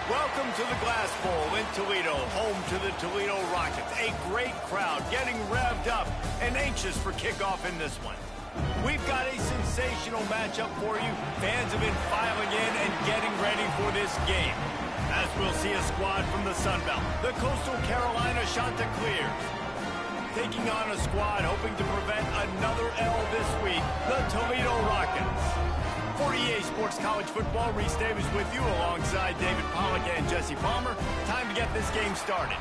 Welcome to the Glass Bowl in Toledo, home to the Toledo Rockets. A great crowd getting revved up and anxious for kickoff in this one. We've got a sensational matchup for you. Fans have been filing in and getting ready for this game. As we'll see a squad from the Sun Belt, the Coastal Carolina Chanticleers. Taking on a squad hoping to prevent another L this week, the Toledo Rockets. For EA Sports College Football, Reese Davis with you alongside David Pollack and Jesse Palmer. Time to get this game started.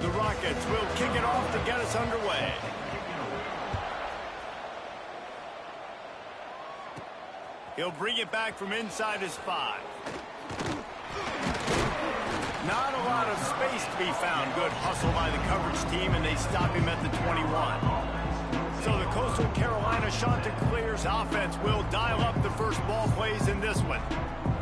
The Rockets will kick it off to get us underway. He'll bring it back from inside his 5. Not a lot of space to be found. Good hustle by the coverage team, and they stop him at the 21. So the Coastal Carolina Chanticleers offense will dial up the first ball plays in this one.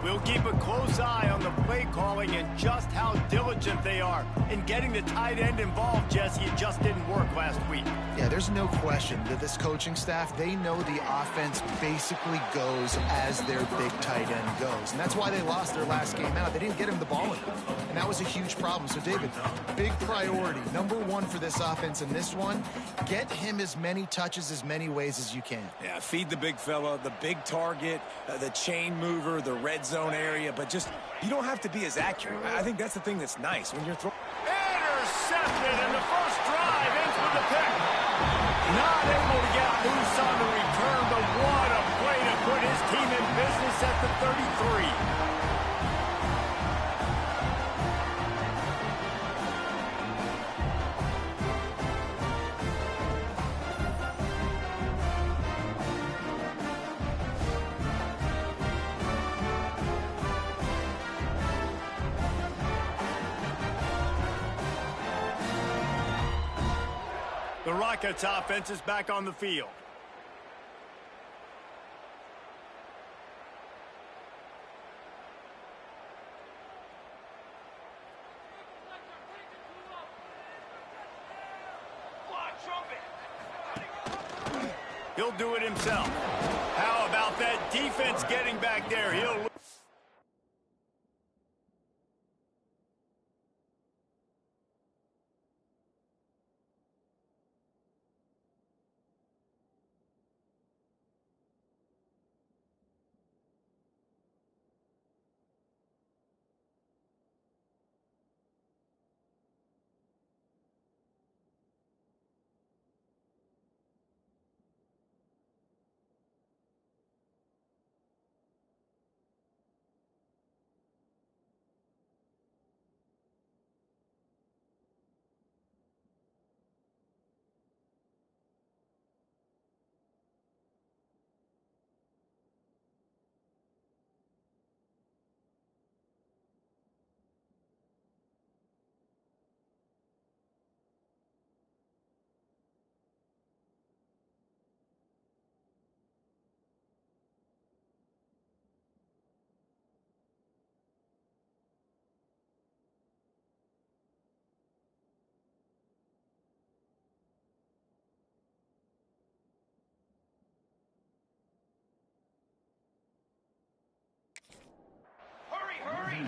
We'll keep a close eye on the play calling and just how diligent they are in getting the tight end involved, Jesse. It just didn't work last week. Yeah, there's no question that this coaching staff, they know the offense basically goes as their big tight end goes. And that's why they lost their last game out. They didn't get him the ball enough. And that was a huge problem. So, David, big priority, number one for this offense in this one, get him as many touches, as many ways as you can. Yeah, feed the big fella, the big target, the chain mover, the red zone area, but just, you don't have to be as accurate. I think that's the thing that's nice when you're throwing. Intercepted, and the first drive ends with a pick. Not able to get loose on the return, but what a play to put his team in business at the 33. The Rockets offense is back on the field. He'll do it himself. How about that defense getting back there? He'll...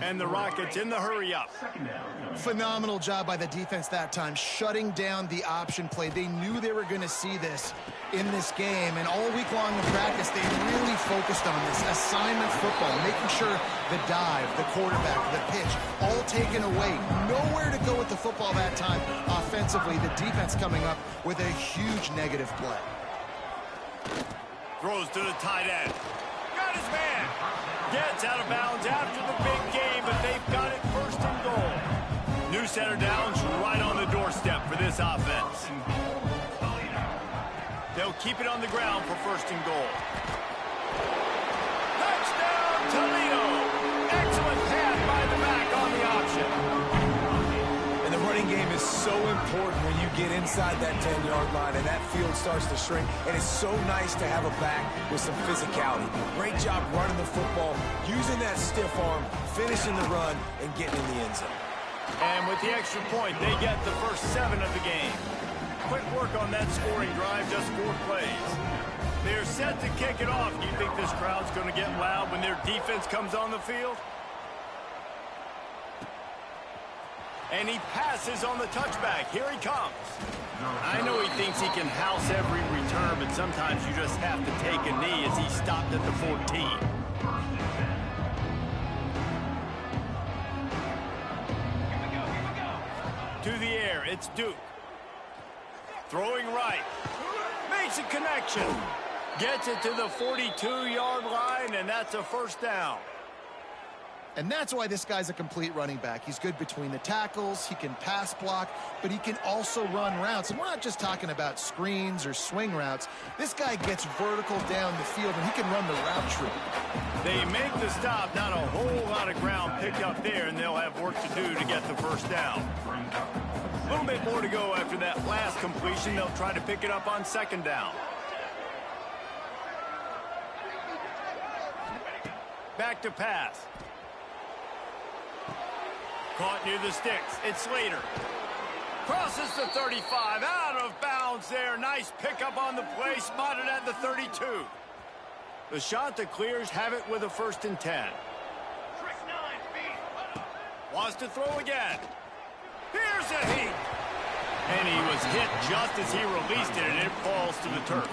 And the Rockets in the hurry-up. Phenomenal job by the defense that time, shutting down the option play. They knew they were going to see this in this game, and all week long in practice, they really focused on this assignment football, making sure the dive, the quarterback, the pitch, all taken away. Nowhere to go with the football that time offensively. The defense coming up with a huge negative play. Throws to the tight end. Got his man. Gets out of bounds after the big game, but they've got it first and goal. New center downs right on the doorstep for this offense. They'll keep it on the ground for first and goal. Touchdown, Toledo! Excellent pass by the back on the option. And the running game is so important when you get inside that 10-yard line and that field starts to shrink. And it's so nice to have a back with some physicality. Great job running the football, using that stiff arm, finishing the run, and getting in the end zone. And with the extra point, they get the first 7 of the game. Quick work on that scoring drive, just 4 plays. They're set to kick it off. Do you think this crowd's going to get loud when their defense comes on the field? And he passes on the touchback. Here he comes. I know he thinks he can house every return, but sometimes you just have to take a knee as he stopped at the 14. To the air, it's Duke. Throwing right. Makes a connection. Gets it to the 42-yard line, and that's a first down. And that's why this guy's a complete running back. He's good between the tackles, he can pass block, but he can also run routes. And we're not just talking about screens or swing routes. This guy gets vertical down the field, and he can run the route tree. They make the stop, not a whole lot of ground picked up there, and they'll have work to do to get the first down. A little bit more to go after that last completion. They'll try to pick it up on second down. Back to pass. Caught near the sticks. It's Slater. Crosses the 35. Out of bounds there. Nice pickup on the play. Spotted at the 32. The Ncaa clears have it with a 1st and 10. Wants to throw again. Here's a heat. And he was hit just as he released it, and it falls to the turf.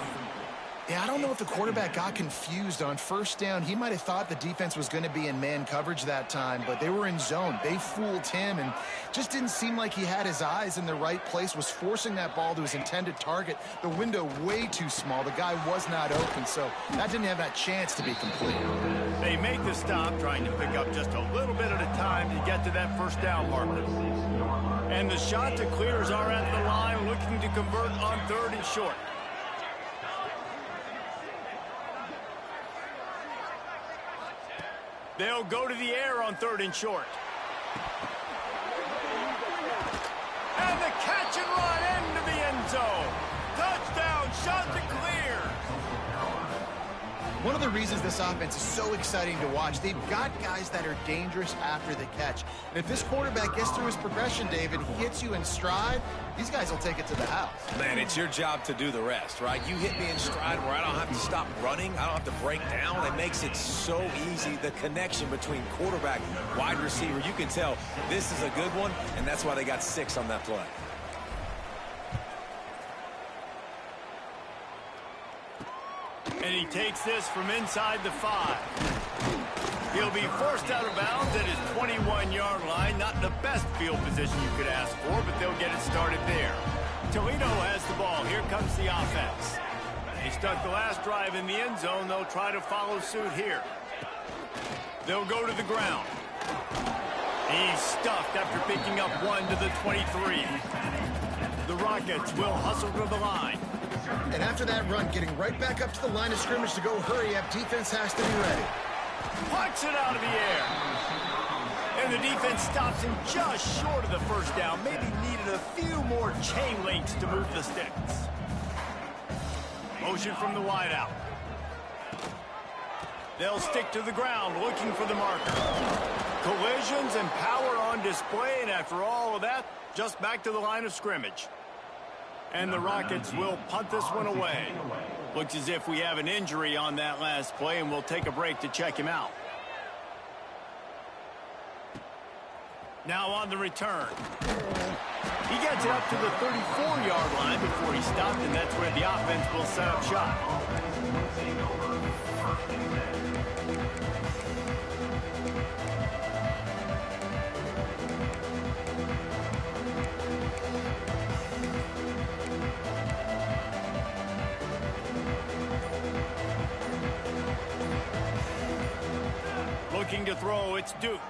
Yeah, I don't know if the quarterback got confused on first down. He might have thought the defense was going to be in man coverage that time, but they were in zone. They fooled him and just didn't seem like he had his eyes in the right place, was forcing that ball to his intended target. The window way too small. The guy was not open, so that didn't have that chance to be complete. They make the stop, trying to pick up just a little bit at a time to get to that first down marker. And the Ncaa clears are at the line, looking to convert on 3rd and short. They'll go to the air on 3rd and short. And the catch and run into the end zone. Touchdown, Ncaa clear. One of the reasons this offense is so exciting to watch, they've got guys that are dangerous after the catch. And if this quarterback gets through his progression, David, hits you in stride, these guys will take it to the house. Man, it's your job to do the rest, right? You hit me in stride where I don't have to stop running. I don't have to break down. It makes it so easy. The connection between quarterback, wide receiver, you can tell this is a good one, and that's why they got 6 on that play. And he takes this from inside the 5. He'll be forced out of bounds at his 21-yard line. Not the best field position you could ask for, but they'll get it started there. Toledo has the ball. Here comes the offense. They stuck the last drive in the end zone. They'll try to follow suit here. They'll go to the ground. He's stuffed after picking up 1 to the 23. The Rockets will hustle to the line. And after that run, getting right back up to the line of scrimmage to go hurry up, defense has to be ready. Pucks it out of the air. And the defense stops him just short of the first down. Maybe needed a few more chain links to move the sticks. Motion from the wideout. They'll stick to the ground looking for the marker. Collisions and power on display, and after all of that, just back to the line of scrimmage. And the Rockets will punt this one away. Looks as if we have an injury on that last play, and we'll take a break to check him out. Now on the return. He gets it up to the 34-yard line before he stopped, and that's where the offense will set up shop. Looking to throw, it's Duke.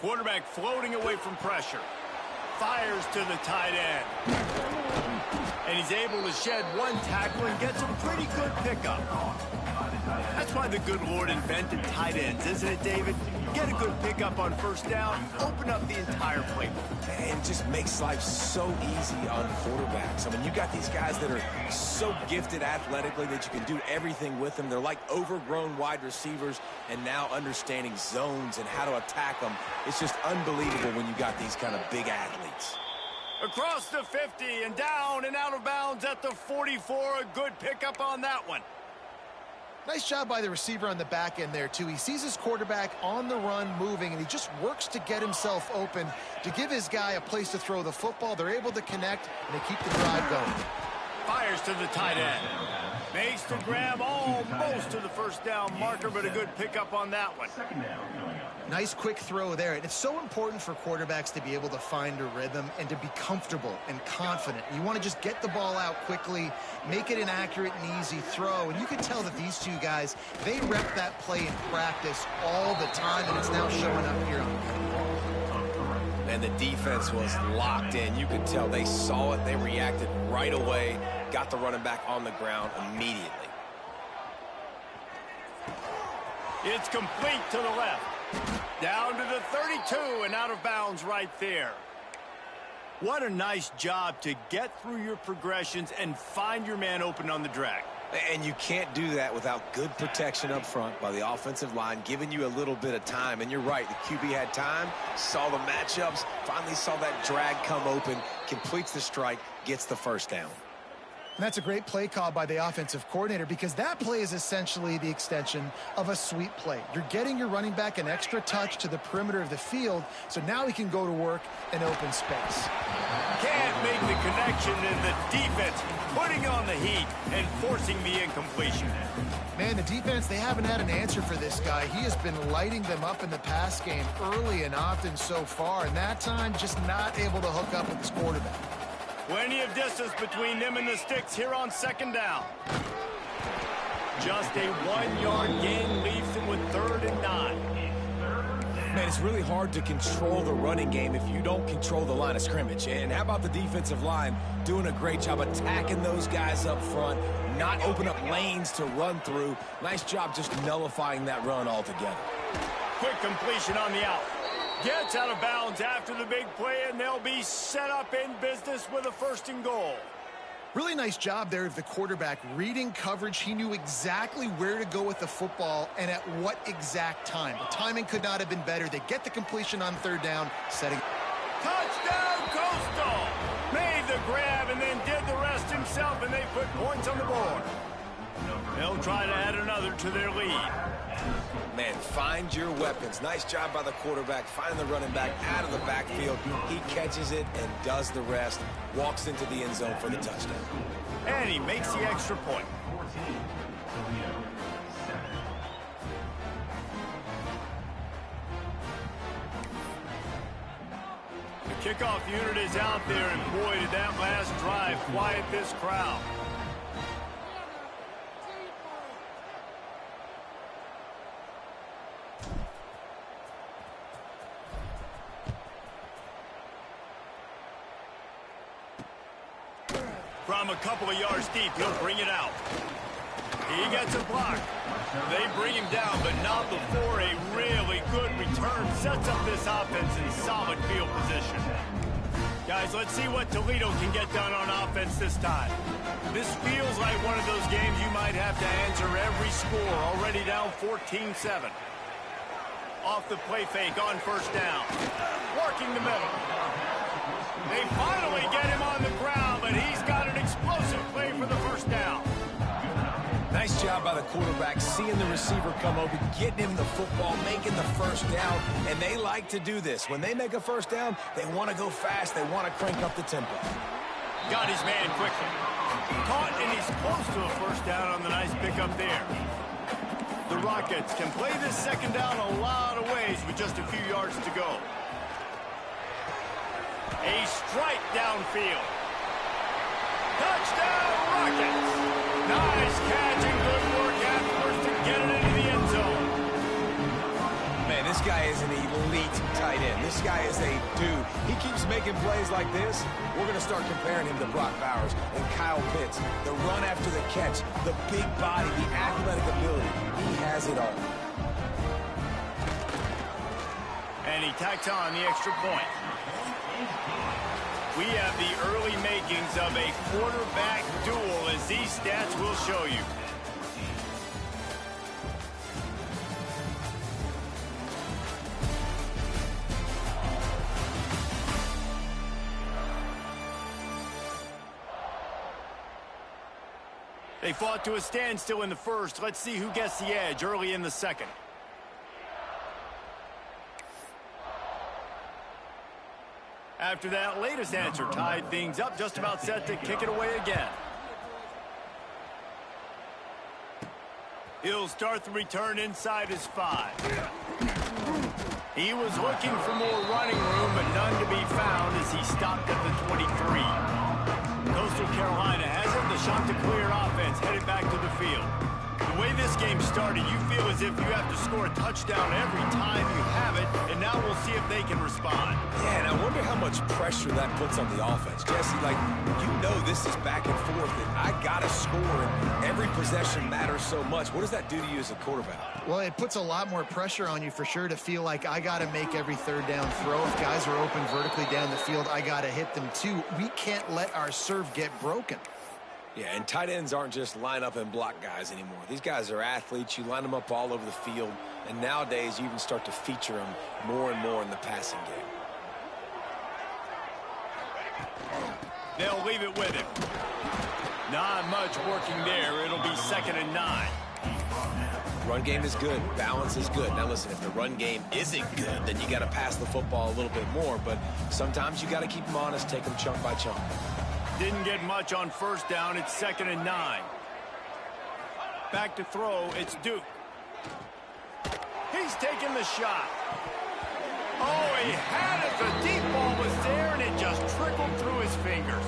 Quarterback floating away from pressure. Fires to the tight end. And he's able to shed 1 tackle and gets a pretty good pickup. That's why the good Lord invented tight ends, isn't it, David? Get a good pickup on first down, open up the entire playbook. And it just makes life so easy on quarterbacks. I mean, you got these guys that are so gifted athletically that you can do everything with them. They're like overgrown wide receivers, and now understanding zones and how to attack them. It's just unbelievable when you got these kind of big athletes. Across the 50 and down and out of bounds at the 44. A good pickup on that one. Nice job by the receiver on the back end there, too. He sees his quarterback on the run moving, and he just works to get himself open to give his guy a place to throw the football. They're able to connect, and they keep the drive going. Fires to the tight end. Makes the grab almost to the first down marker, but a good pickup on that one. Nice quick throw there. And it's so important for quarterbacks to be able to find a rhythm and to be comfortable and confident. You want to just get the ball out quickly, make it an accurate and easy throw. And you can tell that these two guys, they rep that play in practice all the time, and it's now showing up here on the field. And the defense was locked in. You could tell they saw it. They reacted right away, got the running back on the ground immediately. It's complete to the left. Down to the 32 and out of bounds right there. What a nice job to get through your progressions and find your man open on the drag. And you can't do that without good protection up front by the offensive line, giving you a little bit of time. And you're right, the QB had time, saw the matchups, finally saw that drag come open, completes the strike, gets the first down. And that's a great play call by the offensive coordinator, because that play is essentially the extension of a sweep play. You're getting your running back an extra touch to the perimeter of the field, so now he can go to work in open space. Can't make the connection, and the defense putting on the heat and forcing the incompletion. Man, the defense, they haven't had an answer for this guy. He has been lighting them up in the pass game early and often so far, and that time just not able to hook up with his quarterback. Plenty of distance between them and the sticks here on second down. Just a 1-yard gain leaves them with 3rd and 9. Man, it's really hard to control the running game if you don't control the line of scrimmage. And how about the defensive line doing a great job attacking those guys up front, not open up lanes to run through. Nice job just nullifying that run altogether. Quick completion on the out. Gets out of bounds after the big play, and they'll be set up in business with a 1st and goal. Really nice job there of the quarterback reading coverage. He knew exactly where to go with the football and at what exact time. The timing could not have been better. They get the completion on 3rd down, setting. Touchdown, Coastal! Made the grab and then did the rest himself, and they put points on the board. They'll try to add another to their lead. Man, find your weapons. Nice job by the quarterback, finding the running back out of the backfield. He catches it and does the rest. Walks into the end zone for the touchdown. And he makes the extra point. The kickoff unit is out there, and boy, did that last drive quiet this crowd. From a couple of yards deep, he'll bring it out. He gets a block. They bring him down, but not before a really good return sets up this offense in solid field position. Guys, let's see what Toledo can get done on offense this time. This feels like one of those games you might have to answer every score, already down 14-7. Off the play fake on 1st down. Working the middle. They finally get him on the ground, but he's got an explosive play for the 1st down. Nice job by the quarterback, seeing the receiver come open, getting him the football, making the 1st down, and they like to do this. When they make a 1st down, they want to go fast, they want to crank up the tempo. Got his man quickly. Caught, and he's close to a 1st down on the nice pickup there. The Rockets can play this 2nd down a lot of ways with just a few yards to go. A strike downfield. Touchdown, Rockets! Nice catch and good work afterwards to get it into the end zone. Man, this guy is an elite tight end. This guy is a dude. He keeps making plays like this. We're going to start comparing him to Brock Bowers and Kyle Pitts. The run after the catch, the big body, the athletic ability. He has it all. And he tacks on the extra point. We have the early makings of a quarterback duel, as these stats will show you. They fought to a standstill in the first. Let's see who gets the edge early in the second. After that latest answer tied things up, just about set to kick it away again. He'll start the return inside his 5. He was looking for more running room, but none to be found as he stopped at the 23. Coastal Carolina has it. The shot to clear offense headed back to the field. The way this game started, you feel as if you have to score a touchdown every time you have it, and now we'll see if they can respond. Yeah, and I wonder how much pressure that puts on the offense. Jesse, like, you know this is back and forth, and I got to score, and every possession matters so much. What does that do to you as a quarterback? Well, it puts a lot more pressure on you for sure to feel like I got to make every third down throw. If guys are open vertically down the field, I got to hit them too. We can't let our serve get broken. Yeah, and tight ends aren't just line up and block guys anymore. These guys are athletes. You line them up all over the field, and nowadays you even start to feature them more and more in the passing game. They'll leave it with him. Not much working there. It'll be 2nd and 9. Run game is good. Balance is good. Now listen, if the run game isn't good, then you got to pass the football a little bit more, but sometimes you got to keep them honest, take them chunk by chunk. Didn't get much on first down. It's 2nd and 9. Back to throw. It's Duke. He's taking the shot. Oh, he had it. The deep ball was there, and it just trickled through his fingers.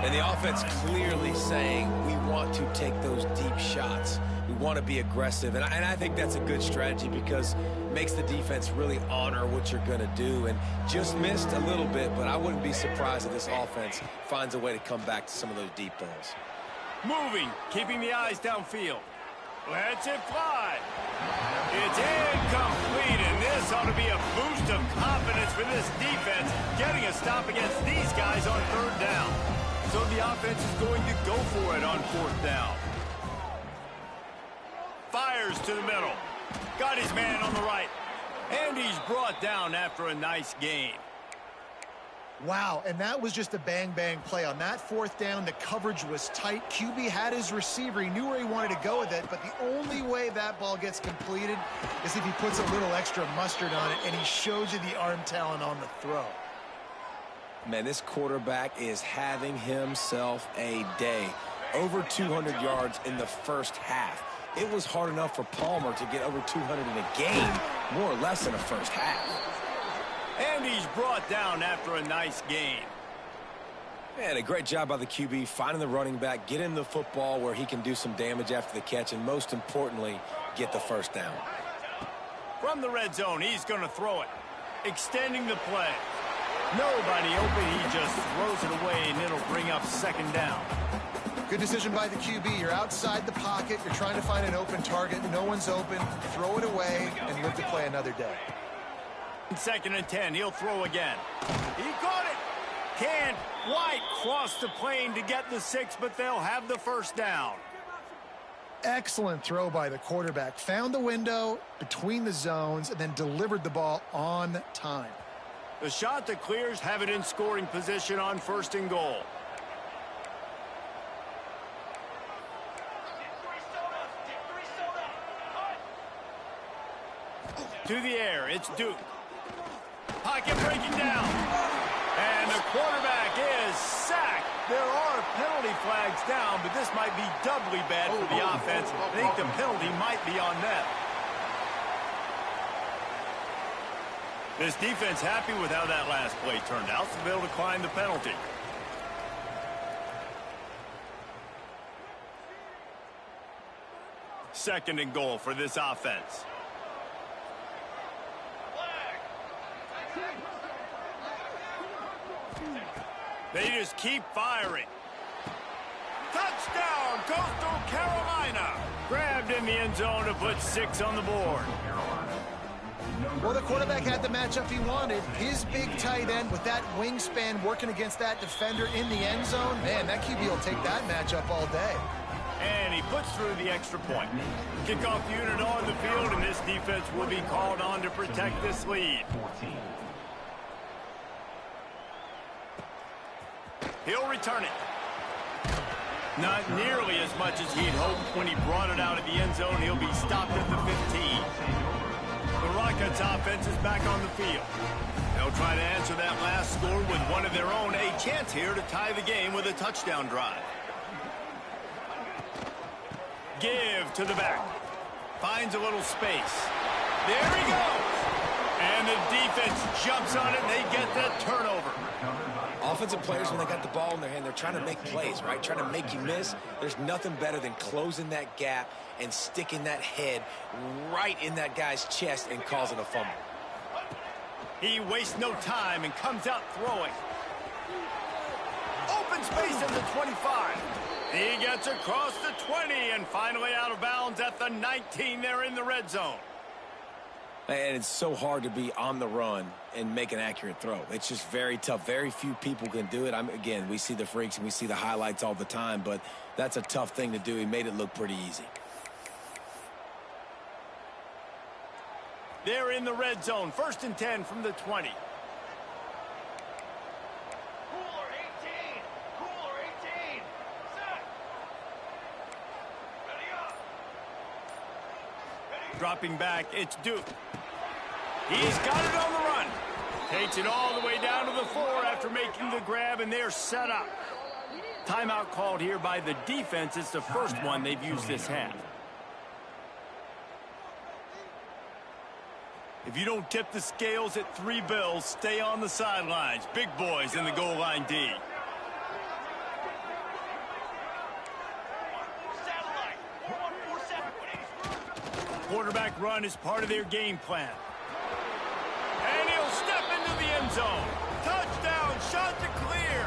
And the offense clearly saying, we want to take those deep shots. We want to be aggressive. And I think that's a good strategy because it makes the defense really honor what you're going to do. And just missed a little bit, but I wouldn't be surprised if this offense finds a way to come back to some of those deep balls. Moving, keeping the eyes downfield. Lets it fly. It's incomplete, and this ought to be a boost of confidence for this defense, getting a stop against these guys on 3rd down. So the offense is going to go for it on 4th down. Fires to the middle. Got his man on the right. And he's brought down after a nice gain. Wow, and that was just a bang-bang play. On that 4th down, the coverage was tight. QB had his receiver. He knew where he wanted to go with it, but the only way that ball gets completed is if he puts a little extra mustard on it, and he shows you the arm talent on the throw. Man, this quarterback is having himself a day. Over 200 yards in the first half. It was hard enough for Palmer to get over 200 in a game, more or less in a first half. And he's brought down after a nice gain. Man, a great job by the QB, finding the running back, getting the football where he can do some damage after the catch, and most importantly, get the first down. From the red zone, he's going to throw it. Extending the play. Nobody open, he just throws it away, and it'll bring up 2nd down. Good decision by the QB. You're outside the pocket. You're trying to find an open target. No one's open. Throw it away and live to play another day. 2nd and 10. He'll throw again. He got it. Can't quite cross the plane to get the 6, but they'll have the first down. Excellent throw by the quarterback. Found the window between the zones and then delivered the ball on time. The shot that clears have it in scoring position on 1st and goal. To the air, it's Duke. Pocket breaking down. And the quarterback is sacked. There are penalty flags down, but this might be doubly bad for the offense. I think the penalty might be on them. This defense happy with how that last play turned out, so they'll decline the penalty. Second and goal for this offense. They just keep firing. Touchdown, Coastal Carolina. Grabbed in the end zone to put 6 on the board. Well, the quarterback had the matchup he wanted. His big tight end with that wingspan working against that defender in the end zone. Man, that QB will take that matchup all day. And he puts through the extra point. Kickoff unit on the field, and this defense will be called on to protect this lead. He'll return it. Not nearly as much as he'd hoped when he brought it out of the end zone. He'll be stopped at the 15. The Rockets offense is back on the field. They'll try to answer that last score with one of their own. A chance here to tie the game with a touchdown drive. Give to the back. Finds a little space. There he goes. And the defense jumps on it, and they get that turnover. Offensive players, when they got the ball in their hand, they're trying to make plays, right? Trying to make you miss. There's nothing better than closing that gap and sticking that head right in that guy's chest and causing a fumble. He wastes no time and comes out throwing. Open space at the 25. He gets across the 20 and finally out of bounds at the 19 there in the red zone. And it's so hard to be on the run and make an accurate throw. It's just very tough. Very few people can do it. Again, we see the freaks and we see the highlights all the time, but that's a tough thing to do. He made it look pretty easy. They're in the red zone. 1st and 10 from the 20. Cooler 18. Cooler 18. Set. Ready up. Dropping back, it's Duke. He's got it on the run. Takes it all the way down to the 4 after making the grab, and they're set up. Timeout called here by the defense. It's the first one they've used this half. If you don't tip the scales at 3 bills, stay on the sidelines. Big boys in the goal line D. Quarterback run is part of their game plan. And he'll step into the end zone. Touchdown, shot to clear.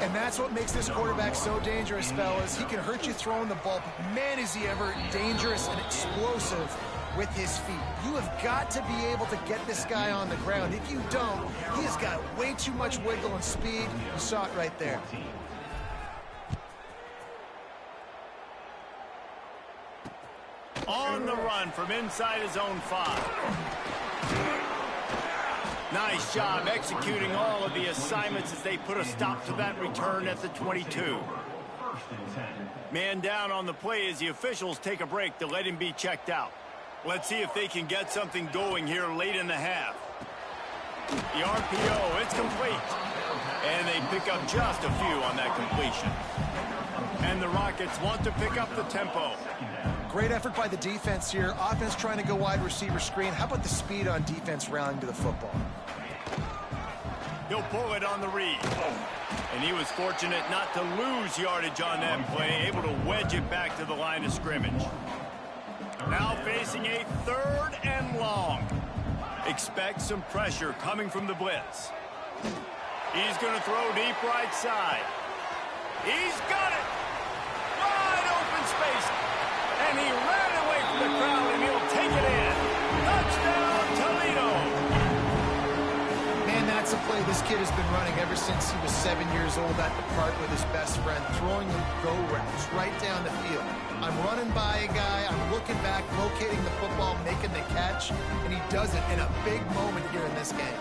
And that's what makes this quarterback so dangerous, fellas. He can hurt you throwing the ball, but man, is he ever dangerous and explosive with his feet. You have got to be able to get this guy on the ground. If you don't, he has got way too much wiggle and speed. You saw it right there. On the run from inside his own 5. Nice job executing all of the assignments as they put a stop to that return at the 22. Man down on the play as the officials take a break to let him be checked out. Let's see if they can get something going here late in the half. The RPO, it's complete. And they pick up just a few on that completion. And the Rockets want to pick up the tempo. Great effort by the defense here. Offense trying to go wide receiver screen. How about the speed on defense rallying to the football? He'll pull it on the read. And he was fortunate not to lose yardage on that play, able to wedge it back to the line of scrimmage. Now facing a 3rd and long. Expect some pressure coming from the blitz. He's going to throw deep right side. He's got it. Wide open space. And he ran away from the crowd, and he'll take it in. Touchdown, Toledo. Man, that's a play this kid has been running ever since he was 7 years old at the park with his best friend, throwing him go routes right down the field. I'm running by a guy, I'm looking back, locating the football, making the catch, and he does it in a big moment here in this game.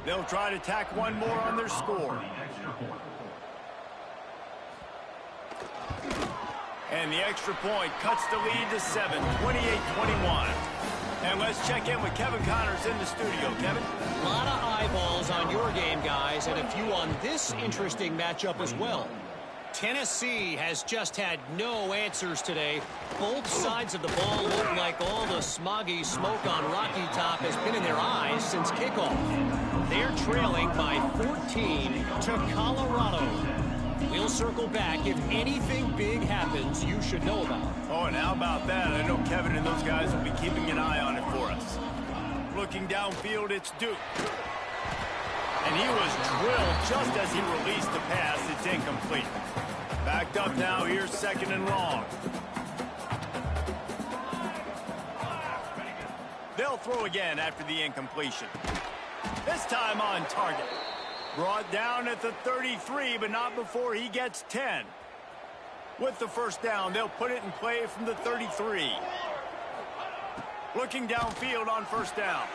They'll try to tack one more on their score. And the extra point cuts the lead to 7, 28-21. And let's check in with Kevin Connors in the studio. Kevin? A lot of eyeballs on your game, guys, and a few on this interesting matchup as well. Tennessee has just had no answers today. Both sides of the ball look like all the smoggy smoke on Rocky Top has been in their eyes since kickoff. They're trailing by 14 to Colorado. We'll circle back. If anything big happens, you should know about it. Oh, and how about that? I know Kevin and those guys will be keeping an eye on it for us. Looking downfield, it's Duke. And he was drilled just as he released the pass. It's incomplete. Backed up now. Here's 2nd and long. They'll throw again after the incompletion. This time on target. Brought down at the 33, but not before he gets 10. With the 1st down, they'll put it in play from the 33. Looking downfield on first down.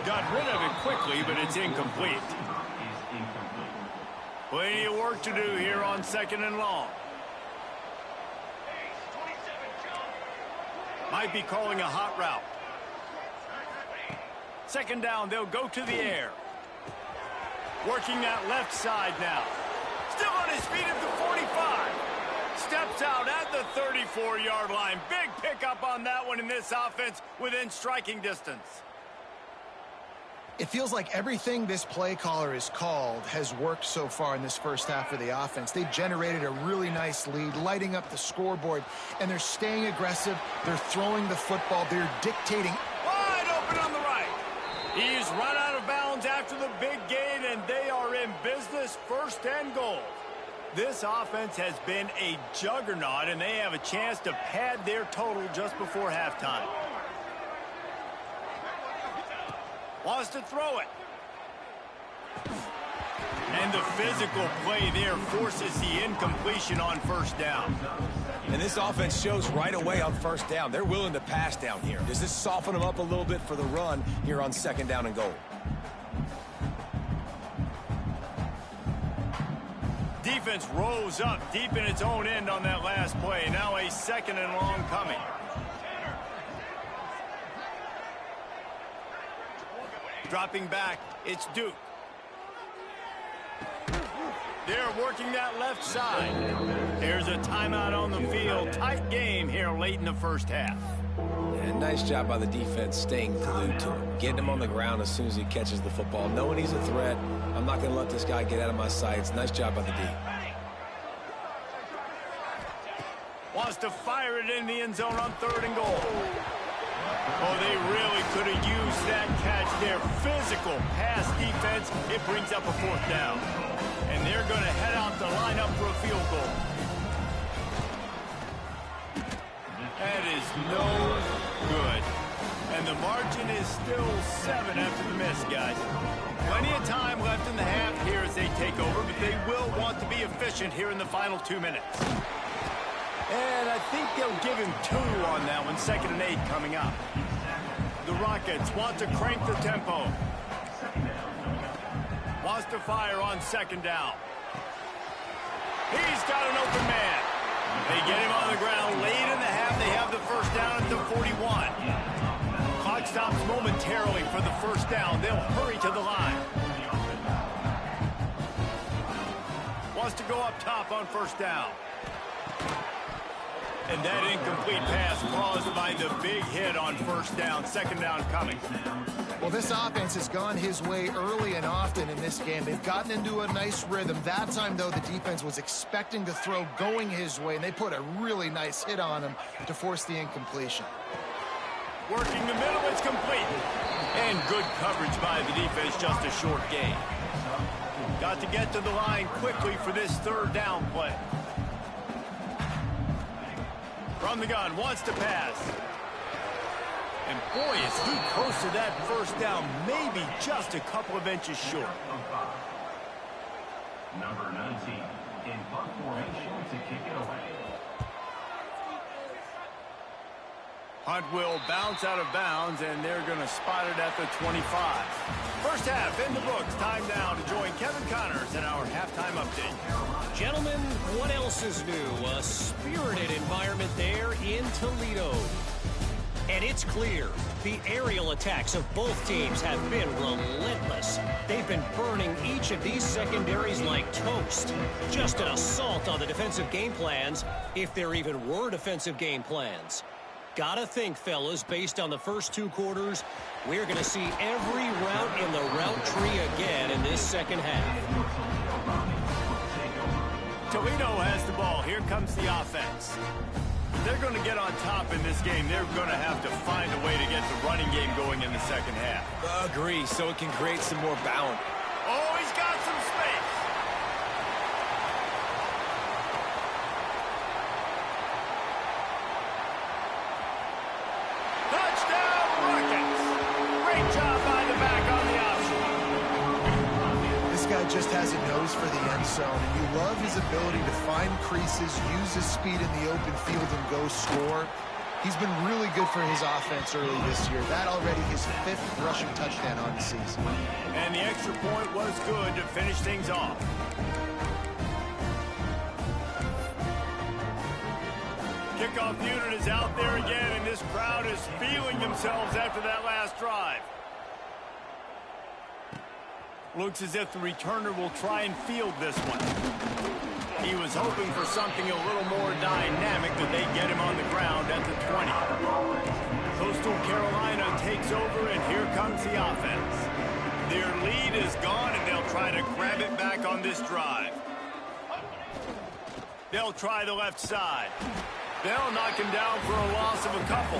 Got rid of it quickly, but it's incomplete. Plenty of work to do here on 2nd and long. Might be calling a hot route. 2nd down, they'll go to the air. Working that left side now. Still on his feet at the 45. Steps out at the 34-yard line. Big pickup on that one in this offense within striking distance. It feels like everything this play caller has called has worked so far in this first half of the offense. They've generated a really nice lead, lighting up the scoreboard, and they're staying aggressive. They're throwing the football. They're dictating. Wide open on the right. He's run out of bounds after the big gain, and they are in business, 1st and goal. This offense has been a juggernaut, and they have a chance to pad their total just before halftime. Wants to throw it. And the physical play there forces the incompletion on 1st down. And this offense shows right away on 1st down. They're willing to pass down here. Does this soften them up a little bit for the run here on 2nd down and goal? Defense rose up deep in its own end on that last play. Now a 2nd and long coming. Dropping back, it's Duke. They're working that left side. There's a timeout on the field. Tight game here late in the first half. And nice job by the defense staying glued to him. Getting him on the ground as soon as he catches the football. Knowing he's a threat. I'm not going to let this guy get out of my sights. Nice job by the D. Wants to fire it in the end zone on 3rd and goal. Oh, they really could have used that catch there. Physical pass defense. It brings up a 4th down. And they're going to head out to line up for a field goal. That is no good. And the margin is still 7 after the miss, guys. Plenty of time left in the half here as they take over, but they will want to be efficient here in the final 2 minutes. And I think they'll give him 2 on that one. 2nd and 8 coming up. The Rockets want to crank the tempo. Wants to fire on 2nd down. He's got an open man. They get him on the ground late in the half. They have the 1st down at the 41. Clock stops momentarily for the 1st down. They'll hurry to the line. Wants to go up top on 1st down. And that incomplete pass caused by the big hit on 1st down. 2nd down coming. Well, this offense has gone his way early and often in this game. They've gotten into a nice rhythm. That time, though, the defense was expecting to throw going his way, and they put a really nice hit on him to force the incompletion. Working the middle, it's complete. And good coverage by the defense, just a short gain. Got to get to the line quickly for this 3rd down play. From the gun, wants to pass. And boy, is he close to that 1st down, maybe just a couple of inches short. Number 19 in punt formation to kick it away. Hunt will bounce out of bounds, and they're going to spot it at the 25. First half in the books. Time now to join Kevin Connors in our halftime update. Gentlemen, what else is new? A spirited environment there in Toledo. And it's clear, the aerial attacks of both teams have been relentless. They've been burning each of these secondaries like toast. Just an assault on the defensive game plans, if there even were defensive game plans. Gotta think, fellas, based on the first 2 quarters, we're going to see every route in the route tree again in this 2nd half. Toledo has the ball. Here comes the offense. They're going to get on top in this game. They're going to have to find a way to get the running game going in the 2nd half. Agree, so it can create some more balance. Oh, he's got some space. Touchdown, Rockets. Great job by the back on the option. This guy just has a nose for the end zone, and you love his ability to find creases, use his speed in the open field, and go score. He's been really good for his offense early this year. That already his 5th rushing touchdown on the season. And the extra point was good to finish things off. Kickoff unit is out there again, and this crowd is feeling themselves after that last drive. Looks as if the returner will try and field this one. He was hoping for something a little more dynamic, that they get him on the ground at the 20. Coastal Carolina takes over, and here comes the offense. Their lead is gone, and they'll try to grab it back on this drive. They'll try the left side. They'll knock him down for a loss of a couple.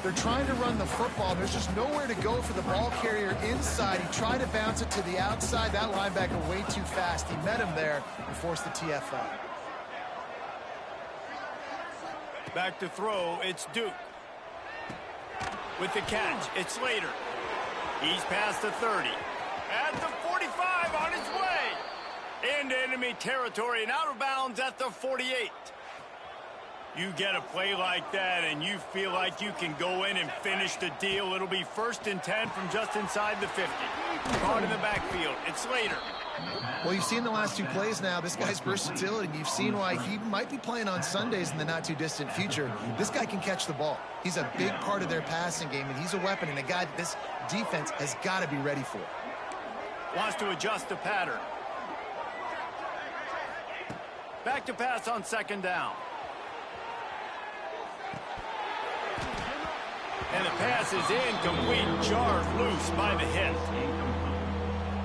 They're trying to run the football. There's just nowhere to go for the ball carrier inside. He tried to bounce it to the outside. That linebacker way too fast. He met him there and forced the TFL. Back to throw, it's Duke. With the catch, it's Slater. He's past the 30. At the 45, on his way. Into enemy territory and out of bounds at the 48. You get a play like that and you feel like you can go in and finish the deal. It'll be 1st and 10 from just inside the 50. Caught in the backfield. It's Slater. Well, you've seen the last 2 plays now. This guy's versatility. You've seen why he might be playing on Sundays in the not-too-distant future. This guy can catch the ball. He's a big part of their passing game, and he's a weapon and a guy that this defense has got to be ready for. Wants to adjust the pattern. Back to pass on 2nd down. And the pass is incomplete, jarred loose by the hit.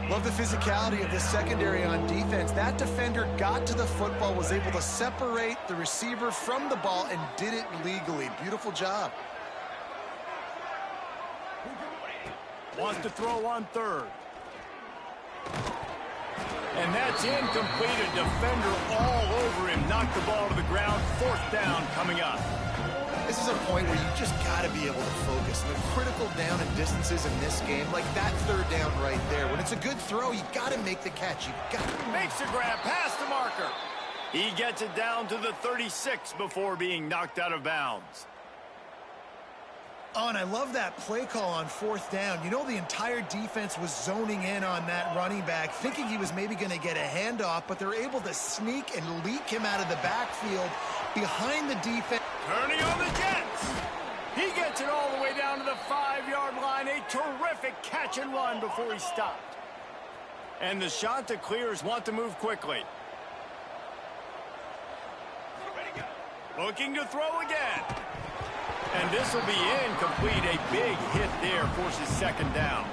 Love the physicality of this secondary on defense. That defender got to the football, was able to separate the receiver from the ball, and did it legally. Beautiful job. Wants to throw on 3rd. And that's incomplete. A defender all over him. Knocked the ball to the ground. 4th down coming up. This is a point where you just got to be able to focus. The critical down and distances in this game, like that 3rd down right there. When it's a good throw, you got to make the catch. You got to. Makes the grab past the marker. He gets it down to the 36 before being knocked out of bounds. Oh, and I love that play call on 4th down. You know, the entire defense was zoning in on that running back, thinking he was maybe going to get a handoff, but they're able to sneak and leak him out of the backfield behind the defense. Turning on the Jets. He gets it all the way down to the 5-yard line. A terrific catch and run before he stopped. And the Chanticleers want to move quickly. Looking to throw again. And this will be incomplete. A big hit there forces 2nd down.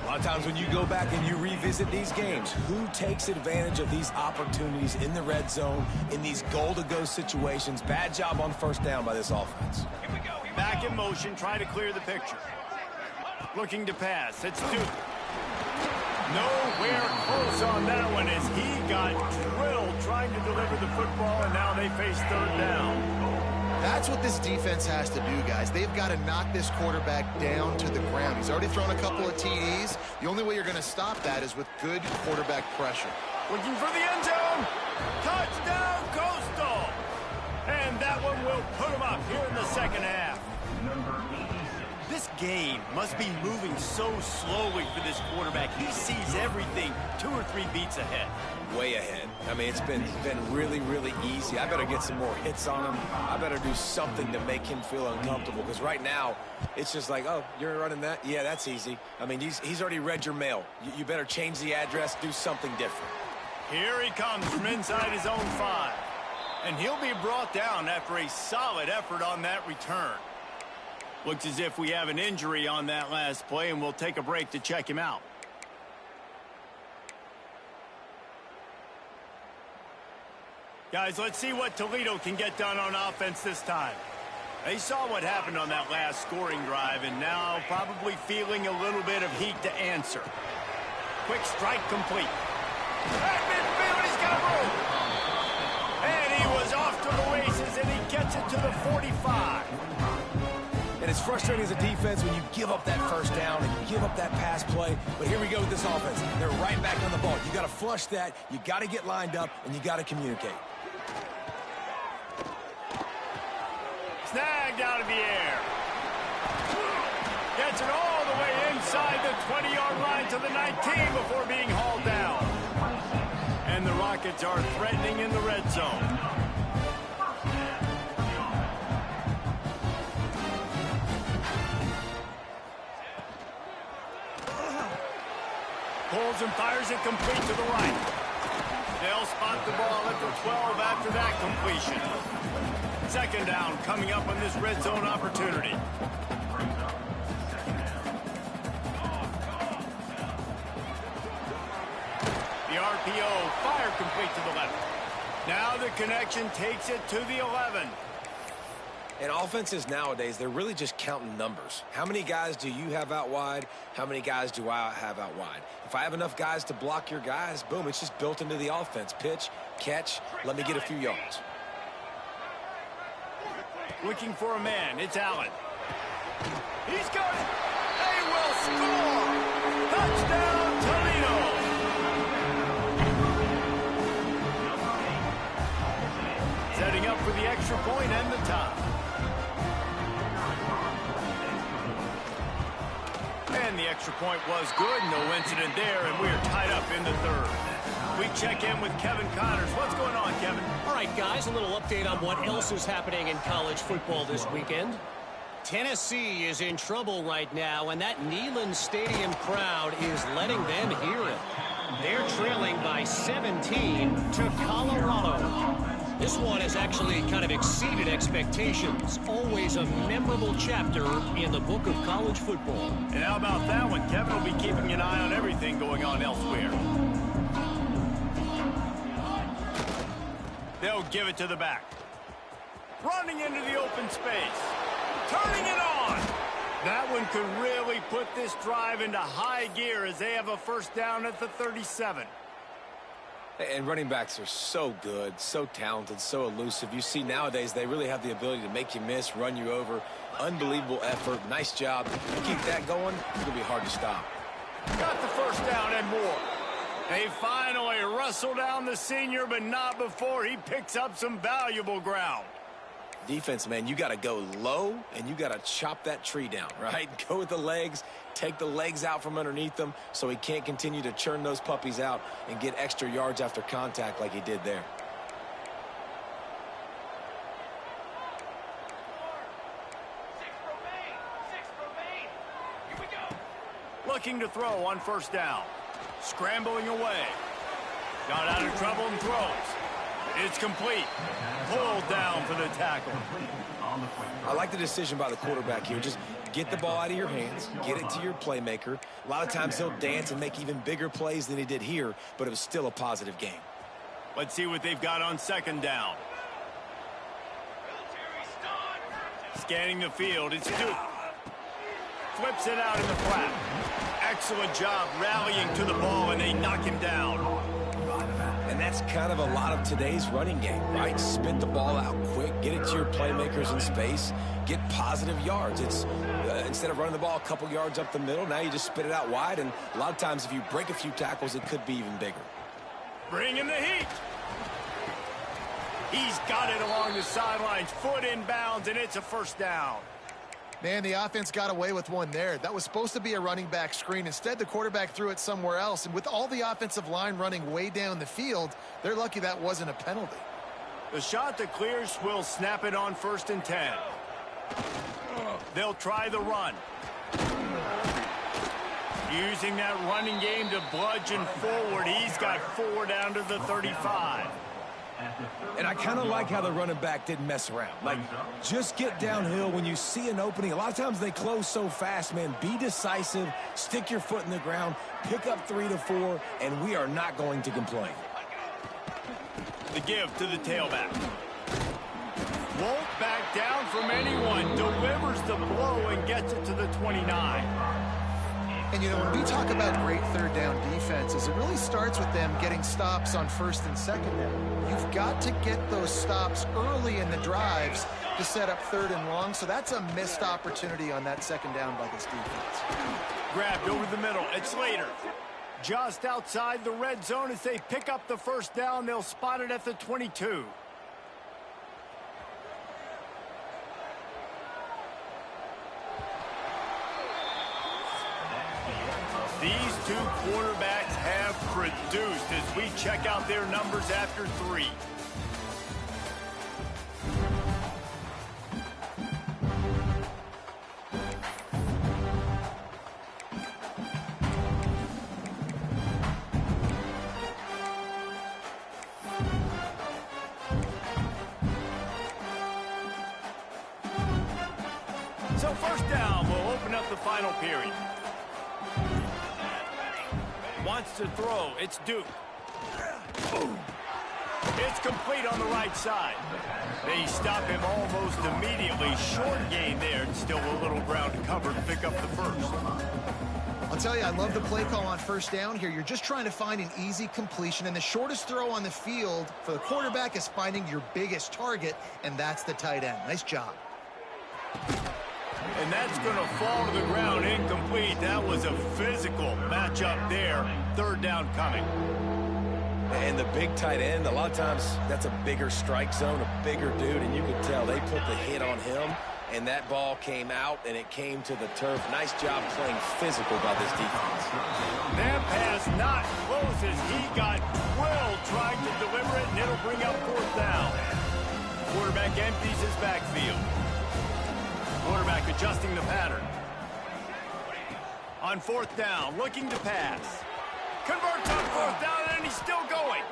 A lot of times when you go back and you revisit these games, who takes advantage of these opportunities in the red zone, in these goal-to-go situations? Bad job on 1st down by this offense. Here we go. Back in motion, trying to clear the picture. Looking to pass. It's Duke. Nowhere close on that one as he got drilled trying to deliver the football, and now they face 3rd down. That's what this defense has to do, guys. They've got to knock this quarterback down to the ground. He's already thrown a couple of TDs. The only way you're going to stop that is with good quarterback pressure. Looking for the end zone. Touchdown, Coastal. And that one will put him up here in the 2nd half. This game must be moving so slowly for this quarterback. He sees everything 2 or 3 beats ahead. Way ahead. I mean, it's been really, really easy. I better get some more hits on him. I better do something to make him feel uncomfortable, because right now it's just like, oh, you're running that? Yeah, that's easy. I mean, he's already read your mail. You better change the address, do something different. Here he comes from inside his own 5. And he'll be brought down after a solid effort on that return. Looks as if we have an injury on that last play, and we'll take a break to check him out. Guys, let's see what Toledo can get done on offense this time. They saw what happened on that last scoring drive, and now probably feeling a little bit of heat to answer. Quick strike complete. At midfield, he's got room. And he was off to the races, and he gets it to the 45. And it's frustrating as a defense when you give up that 1st down and you give up that pass play. But here we go with this offense. They're right back on the ball. You got to flush that. You got to get lined up, and you got to communicate. Snagged out of the air. Gets it all the way inside the 20-yard line to the 19 before being hauled down. And the Rockets are threatening in the red zone. Pulls and fires it complete to the right. They'll spot the ball at the 12 after that completion. Second down coming up on this red zone opportunity. The RPO fire complete to the left. Now the connection takes it to the 11. And offenses nowadays, they're really just counting numbers. How many guys do you have out wide? How many guys do I have out wide? If I have enough guys to block your guys, boom, it's just built into the offense. Pitch, catch, let me get a few yards. Looking for a man, it's Allen. He's got it. They will score. Touchdown, Toledo. Setting up for the extra point and the tie. And the extra point was good. No incident there, and we are tied up in the third. We check in with Kevin Connors. What's going on, Kevin? All right, guys, a little update on what else is happening in college football this weekend. Tennessee is in trouble right now, and that Neyland Stadium crowd is letting them hear it. They're trailing by 17 to Colorado. This one has actually kind of exceeded expectations. Always a memorable chapter in the book of college football. And how about that one? Kevin will be keeping an eye on everything going on elsewhere. They'll give it to the back. Running into the open space. Turning it on. That one could really put this drive into high gear as they have a first down at the 37. And running backs are so good, so talented, so elusive. You see nowadays they really have the ability to make you miss, run you over. Unbelievable effort. Nice job. You keep that going, it'll be hard to stop. Got the first down and more. They finally wrestle down the senior, but not before he picks up some valuable ground. Defense, man, you got to go low, and you got to chop that tree down, right? Go with the legs, take the legs out from underneath them so he can't continue to churn those puppies out and get extra yards after contact like he did there. Looking to throw on first down. Scrambling away. Got out of trouble and throws. It's complete. Pulled down for the tackle. I like the decision by the quarterback here. Just get the ball out of your hands, get it to your playmaker. A lot of times he'll dance and make even bigger plays than he did here, but it was still a positive game. Let's see what they've got on second down. Scanning the field, it's Duke. Flips it out in the flat. Excellent job rallying to the ball, and they knock him down. And that's kind of a lot of today's running game, right? Spit the ball out quick, get it to your playmakers in space, get positive yards. It's instead of running the ball a couple yards up the middle, now you just spit it out wide, and a lot of times if you break a few tackles, it could be even bigger. Bringing the heat. He's got it along the sidelines, foot in bounds, and it's a first down. Man, the offense got away with one there. That was supposed to be a running back screen. Instead, the quarterback threw it somewhere else. And with all the offensive line running way down the field, they're lucky that wasn't a penalty. The shot that clears will snap it on 1st and 10. They'll try the run. Using that running game to bludgeon forward. He's got 4 down to the 35. And I kind of like how the running back didn't mess around. Like, just get downhill when you see an opening. A lot of times they close so fast, man. Be decisive, stick your foot in the ground, pick up 3 to 4, and we are not going to complain. The give to the tailback. Won't back down from anyone. Delivers the blow and gets it to the 29. And, you know, when we talk about great third down defenses, it really starts with them getting stops on 1st and 2nd down. You've got to get those stops early in the drives to set up 3rd and long, so that's a missed opportunity on that 2nd down by this defense. Grabbed over the middle. It's Slater. Just outside the red zone as they pick up the first down. They'll spot it at the 22. These two quarterbacks have produced as we check out their numbers after 3. So first down, we'll open up the final period. Wants to throw. It's Duke. It's complete on the right side. They stop him almost immediately. Short gain there, and still a little ground to cover to pick up the first. I'll tell you, I love the play call on first down here. You're just trying to find an easy completion, and the shortest throw on the field for the quarterback is finding your biggest target, and that's the tight end. Nice job. And that's going to fall to the ground incomplete. That was a physical matchup there. Third down coming. And the big tight end, a lot of times that's a bigger strike zone, a bigger dude, and you could tell they put the hit on him, and that ball came out, and it came to the turf. Nice job playing physical by this defense. That pass not close as he got drilled trying to deliver it, and it'll bring up fourth down. Quarterback empties his backfield. Quarterback adjusting the pattern. On fourth down, looking to pass. Converts on fourth down, and he's still going.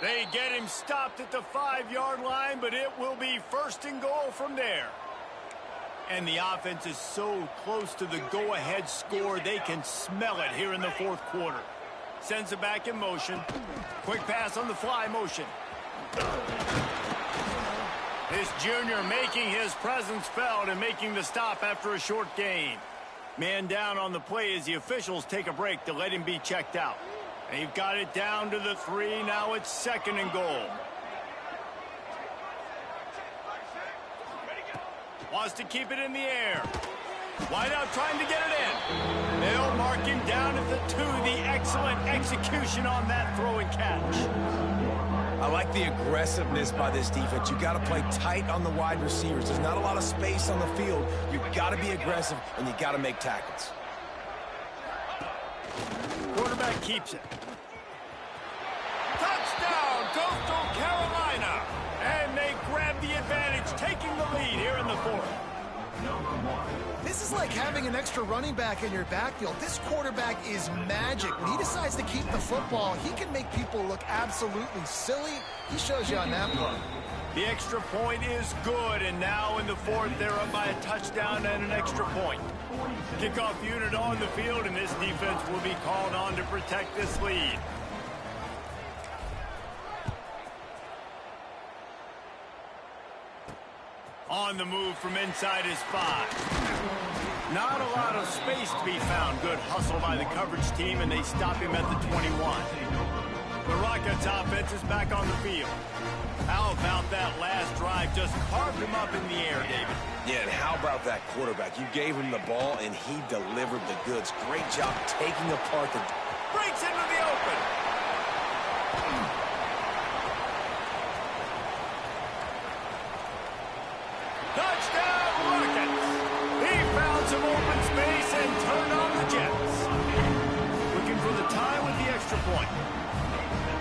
They get him stopped at the 5-yard line, but it will be first and goal from there. And the offense is so close to the go-ahead score, they can smell it here in the fourth quarter. Sends it back in motion. Quick pass on the fly motion. This junior making his presence felt and making the stop after a short gain. Man down on the play as the officials take a break to let him be checked out. They've got it down to the 3. Now it's second and goal. Wants to keep it in the air. Wide out trying to get it in. They'll mark him down at the 2. The excellent execution on that throw and catch. I like the aggressiveness by this defense. You got to play tight on the wide receivers. There's not a lot of space on the field. You got to be aggressive, and you got to make tackles. Quarterback keeps it. Touchdown, Coastal Carolina. And they grab the advantage, taking the lead here in the fourth. This is like having an extra running back in your backfield. This quarterback is magic. When he decides to keep the football, he can make people look absolutely silly. He shows you on that play. The extra point is good, and now in the fourth, they're up by a touchdown and an extra point. Kickoff unit on the field, and this defense will be called on to protect this lead. On the move from inside his 5. Not a lot of space to be found. Good hustle by the coverage team, and they stop him at the 21. The Rockets offense is back on the field. How about that last drive? Just carved him up in the air, David. Yeah, and how about that quarterback? You gave him the ball, and he delivered the goods. Great job taking apart the... Breaks into the open. Touchdown, Rockets! He found some open space and turned on the Jets. Looking for the tie with the extra point.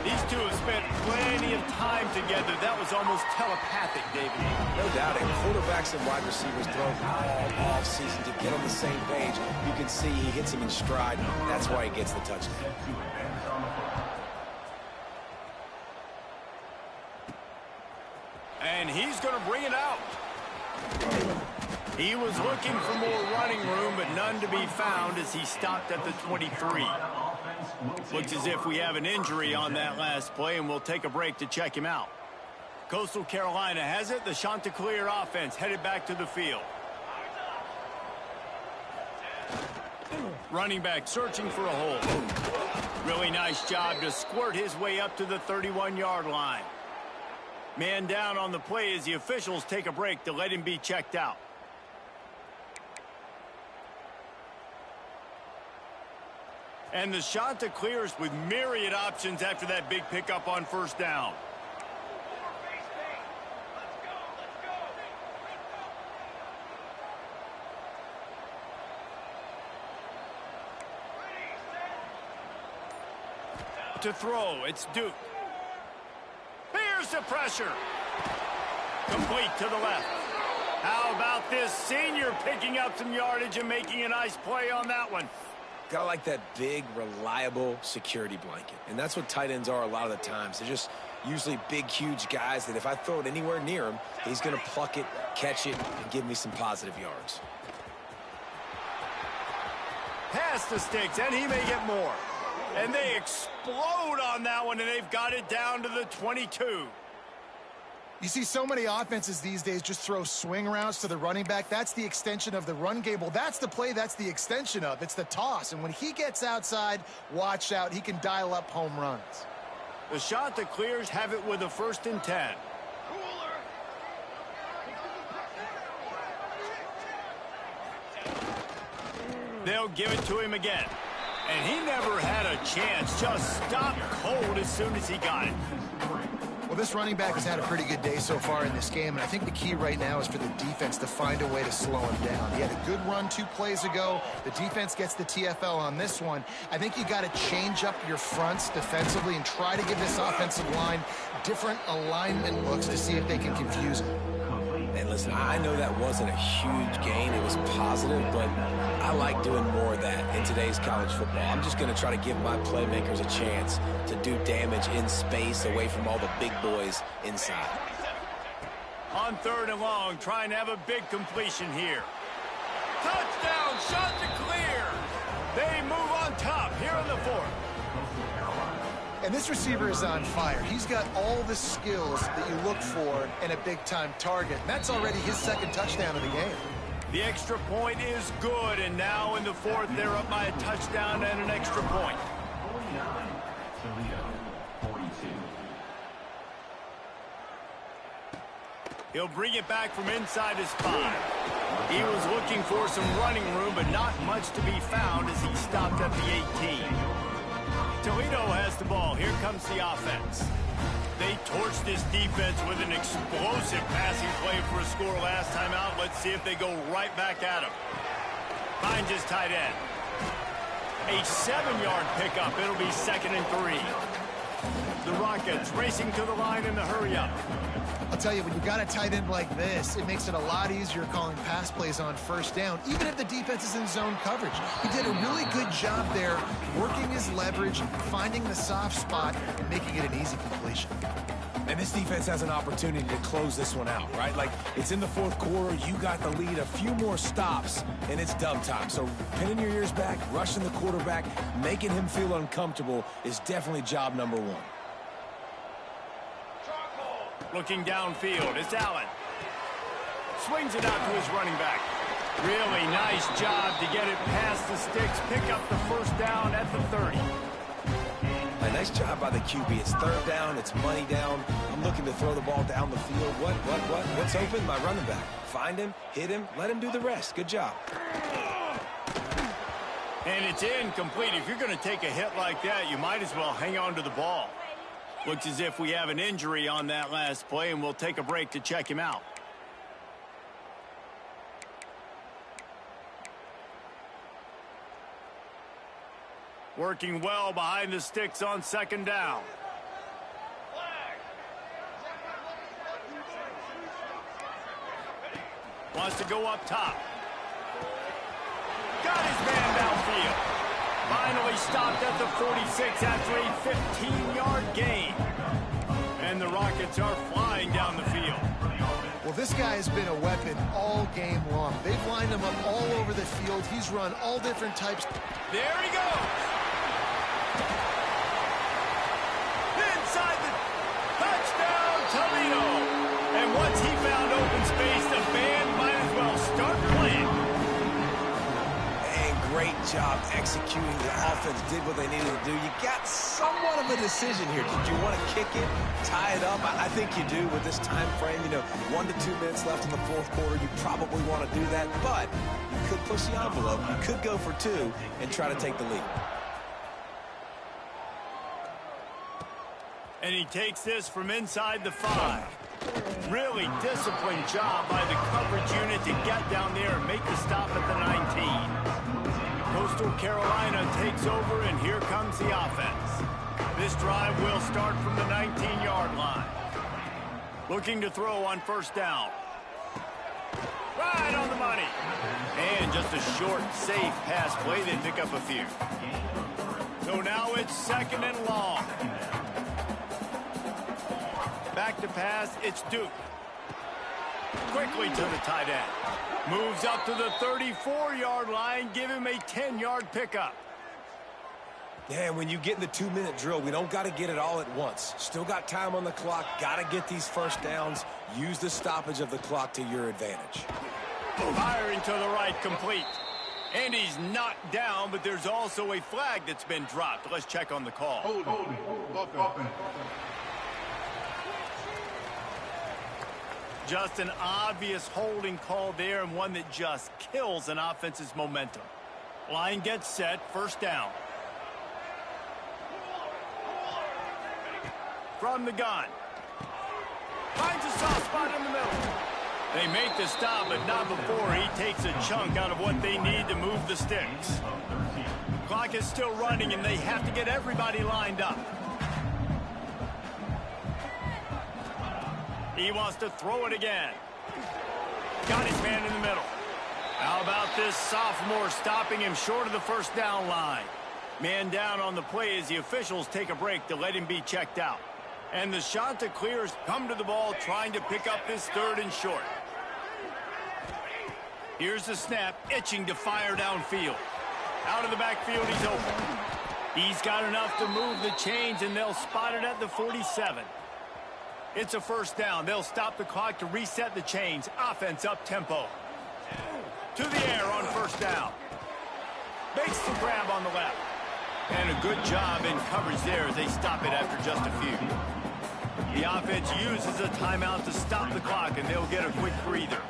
These two have spent plenty of time together. That was almost telepathic, David. No doubt, and quarterbacks and wide receivers throw all off-season to get on the same page. You can see he hits him in stride. That's why he gets the touchdown. And he's going to bring it out. He was looking for more running room, but none to be found as he stopped at the 23. Looks as if we have an injury on that last play, and we'll take a break to check him out. Coastal Carolina has it. The Chanticleer offense headed back to the field. Running back searching for a hole. Really nice job to squirt his way up to the 31-yard line. Man down on the play as the officials take a break to let him be checked out. And the Chanticleers with myriad options after that big pickup on first down. To throw, it's Duke. Here's the pressure. Complete to the left. How about this senior picking up some yardage and making a nice play on that one? Gotta like that big, reliable security blanket. And that's what tight ends are a lot of the times. They're just usually big, huge guys that if I throw it anywhere near him, he's going to pluck it, catch it, and give me some positive yards. Pass the sticks, and he may get more. And they explode on that one, and they've got it down to the 22. You see so many offenses these days just throw swing routes to the running back. That's the extension of the run game. Well, that's the play that's the extension of. It's the toss. And when he gets outside, watch out. He can dial up home runs. The shot that clears have it with a 1st and 10. They'll give it to him again. And he never had a chance. Just stopped cold as soon as he got it. Well, this running back has had a pretty good day so far in this game, and I think the key right now is for the defense to find a way to slow him down. He had a good run 2 plays ago. The defense gets the TFL on this one. I think you got to change up your fronts defensively and try to give this offensive line different alignment looks to see if they can confuse him. And listen, I know that wasn't a huge gain. It was positive, but I like doing more of that in today's college football. I'm just going to try to give my playmakers a chance to do damage in space away from all the big boys inside. On 3rd and long, trying to have a big completion here. Touchdown, shot to clear. They move on top here in the 4th. And this receiver is on fire. He's got all the skills that you look for in a big-time target. And that's already his 2nd touchdown of the game. The extra point is good, and now in the 4th, they're up by a touchdown and an extra point. 42. He'll bring it back from inside his 5. He was looking for some running room, but not much to be found as he stopped at the 18. Toledo has the ball. Here comes the offense. They torched this defense with an explosive passing play for a score last time out. Let's see if they go right back at him. Finds his tight end. A 7-yard pickup. It'll be 2nd and 3. The Rockets racing to the line in the hurry-up. I'll tell you, when you got a tight end like this, it makes it a lot easier calling pass plays on 1st down, even if the defense is in zone coverage. He did a really good job there, working his leverage, finding the soft spot, and making it an easy completion. And this defense has an opportunity to close this one out, right? Like, it's in the 4th quarter, you got the lead, a few more stops, and it's dub time. So pinning your ears back, rushing the quarterback, making him feel uncomfortable is definitely job number 1. Looking downfield, it's Allen. Swings it out to his running back. Really nice job to get it past the sticks, pick up the 1st down at the 30. A nice job by the QB. It's 3rd down, it's money down. I'm looking to throw the ball down the field. What's open? My running back. Find him, hit him, let him do the rest. Good job. And it's incomplete. If you're going to take a hit like that, you might as well hang on to the ball. Looks as if we have an injury on that last play, and we'll take a break to check him out. Working well behind the sticks on 2nd down. Wants to go up top. Got his man downfield. Finally stopped at the 46 after a 15-yard gain. And the Rockets are flying down the field. Well, this guy has been a weapon all game long. They've lined him up all over the field. He's run all different types. There he goes. Inside the touchdown, Toledo. And once he found open space, the band might as well start playing. Great job executing. The offense did what they needed to do. You got somewhat of a decision here. Did you want to kick it, tie it up? I think you do with this time frame. 1 to 2 minutes left in the 4th quarter. You probably want to do that, but you could push the envelope. You could go for 2 and try to take the lead. And he takes this from inside the 5. Really disciplined job by the coverage unit to get down there and make the stop at the 19. Coastal Carolina takes over, and here comes the offense. This drive will start from the 19-yard line. Looking to throw on first down. Right on the money. And just a short, safe pass play. They pick up a few. So now it's 2nd and long. Back to pass, it's Duke. Quickly to the tight end. Moves up to the 34-yard line. Give him a 10-yard pickup. Yeah, when you get in the 2-minute drill, we don't got to get it all at once. Still got time on the clock. Got to get these first downs. Use the stoppage of the clock to your advantage. Firing to the right, complete. And he's knocked down, but there's also a flag that's been dropped. Let's check on the call. Holding. Just an obvious holding call there, and one that just kills an offense's momentum. Line gets set, first down. From the gun. Finds a soft spot in the middle. They make the stop, but not before he takes a chunk out of what they need to move the sticks. Clock is still running, and they have to get everybody lined up. He wants to throw it again. Got his man in the middle. How about this sophomore stopping him short of the first down line? Man down on the play as the officials take a break to let him be checked out. And the Chanticleers come to the ball trying to pick up this 3rd and short. Here's the snap, itching to fire downfield. Out of the backfield, he's open. He's got enough to move the chains, and they'll spot it at the 47. It's a first down. They'll stop the clock to reset the chains. Offense up tempo. To the air on first down. Makes the grab on the left. And a good job in coverage there as they stop it after just a few. The offense uses a timeout to stop the clock, and they'll get a quick breather.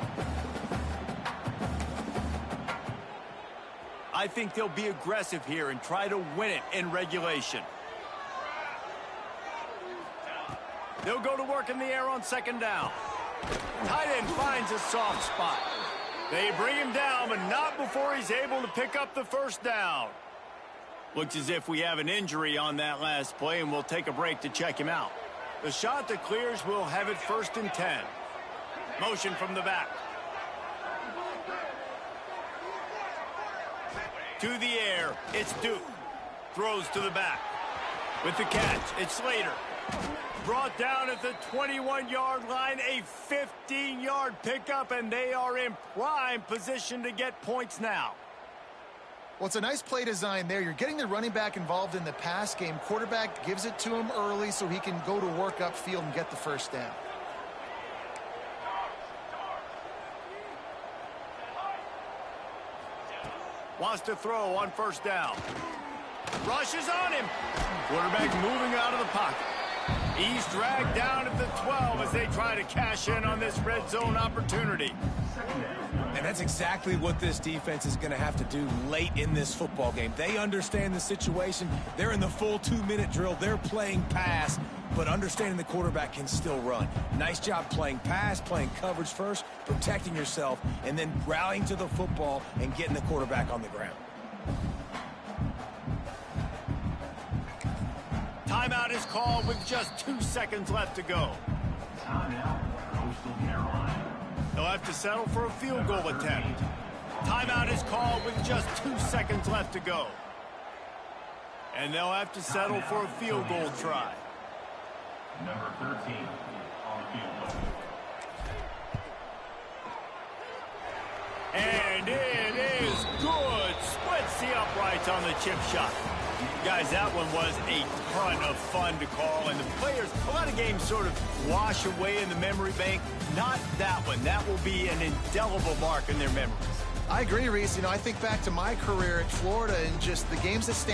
I think they'll be aggressive here and try to win it in regulation. They'll go to work in the air on second down. Tight end finds a soft spot. They bring him down, but not before he's able to pick up the first down. Looks as if we have an injury on that last play, and we'll take a break to check him out. The Chanticleers will have it 1st and 10. Motion from the back. To the air, it's Duke. Throws to the back. With the catch, it's Slater. Brought down at the 21-yard line, a 15-yard pickup, and they are in prime position to get points now. Well, it's a nice play design there. You're getting the running back involved in the pass game. Quarterback gives it to him early so he can go to work upfield and get the first down. Wants to throw on first down. Rushes on him. Quarterback moving out of the pocket. He's dragged down at the 12 as they try to cash in on this red zone opportunity. And that's exactly what this defense is going to have to do late in this football game. They understand the situation. They're in the full 2-minute drill. They're playing pass, but understanding the quarterback can still run. Nice job playing pass, playing coverage first, protecting yourself, and then rallying to the football and getting the quarterback on the ground. Timeout is called with just 2 seconds left to go. Timeout, Coastal Carolina. They'll have to settle for a field goal attempt. Timeout is called with just 2 seconds left to go. And they'll have to settle for a field goal try. Number 13 on the field goal. And it is good. Splits the uprights on the chip shot. Guys, that one was a ton of fun to call, and the players, a lot of games sort of wash away in the memory bank. Not that one. That will be an indelible mark in their memories. I agree, Reese. You know, I think back to my career at Florida and just the games that stand